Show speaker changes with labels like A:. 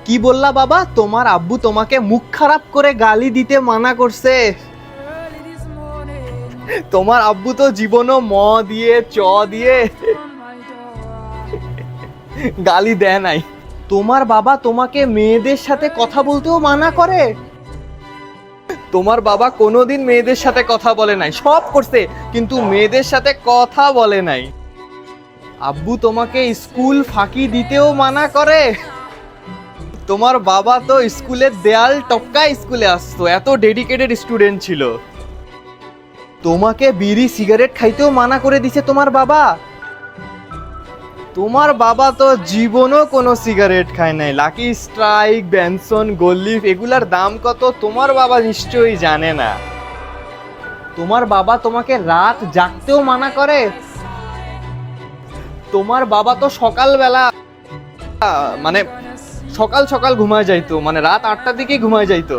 A: কি বললা বাবা? তোমার আব্বু তোমাকে মুখ খারাপ করে গালি দিতে মানা করছে? তোমার আব্বু তো জীবনও ম দিয়ে চ দিয়ে গালি দেয় নাই। তোমার বাবা তোমাকে মেয়েদের সাথে কথা বলতেও মানা করে? তোমার বাবা কোনোদিন মেয়েদের সাথে কথা বলে নাই, সব করছে কিন্তু মেয়েদের সাথে কথা বলে নাই। আব্বু তোমাকে স্কুল ফাঁকি দিতেও মানা করে? তোমার বাবা তো স্কুলের দেয়াল টপকায় স্কুলে আসতো, এত ডেডিকেটেড স্টুডেন্ট ছিল। তোমাকে বিড়ি সিগারেট খাইতেও মানা করে দিছে তোমার বাবা? তোমার বাবা তো জীবনও কোনো সিগারেট খায় নাই। লাকি স্ট্রাইক, বেনসন, গোল্ড এগুলার দাম কত তোমার বাবা নিশ্চয়ই জানে না। তোমার বাবা তোমাকে রাত জাগতেও মানা করে? তোমার বাবা তো সকালবেলা মানে সকাল সকাল ঘুমায় যাইতো, মানে রাত 8টার দিকে ঘুমায় যাইতো।